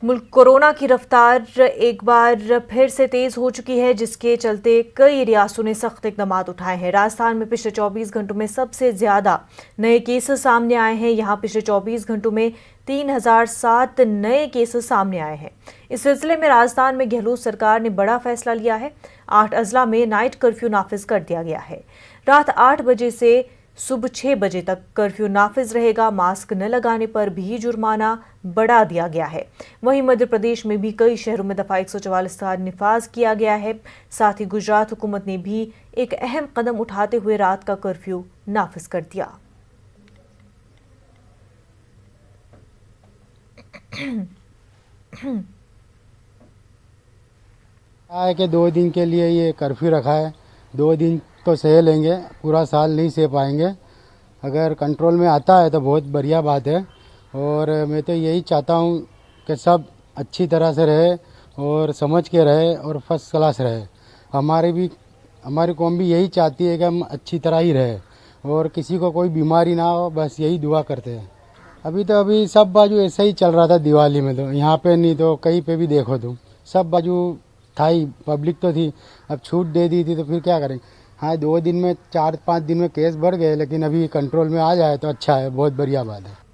मुल्क कोरोना की रफ्तार एक बार फिर से तेज हो चुकी है, जिसके चलते कई रियासतों ने सख्त इकदाम उठाए हैं। राजस्थान में पिछले 24 घंटों में सबसे ज्यादा नए केसेस सामने आए हैं। यहां पिछले 24 घंटों में 3007 नए केसेस सामने आए हैं। इस सिलसिले में राजस्थान में गहलोत सरकार ने बड़ा फैसला लिया है। 8 अजला में नाइट कर्फ्यू नाफिज कर दिया गया है। रात 8 बजे से सुबह 6 बजे तक कर्फ्यू नाफिज रहेगा। मास्क न लगाने पर भी जुर्माना बढ़ा दिया गया है। वहीं मध्य प्रदेश में भी कई शहरों में दफा 144 का निफाज किया गया है। साथ ही गुजरात हुकूमत ने भी एक अहम कदम उठाते हुए रात का कर्फ्यू नाफिज कर दिया। है कि 2 दिन के लिए ये कर्फ्यू रखा है। 2 दिन तो सह लेंगे, पूरा साल नहीं सह पाएंगे। अगर कंट्रोल में आता है तो बहुत बढ़िया बात है। और मैं तो यही चाहता हूँ कि सब अच्छी तरह से रहे और समझ के रहे और फर्स्ट क्लास रहे। हमारी कौम भी यही चाहती है कि हम अच्छी तरह ही रहे और किसी को कोई बीमारी ना हो, बस यही दुआ करते हैं। अभी सब बाजू ऐसा ही चल रहा था दिवाली में, तो यहाँ पे नहीं तो कहीं पे भी देखो तुम, सब बाजू था ही, पब्लिक तो थी। अब छूट दे दी थी तो फिर क्या करें। हाँ, 2 दिन में 4-5 दिन में केस बढ़ गए, लेकिन अभी कंट्रोल में आ जाए तो अच्छा है, बहुत बढ़िया बात है।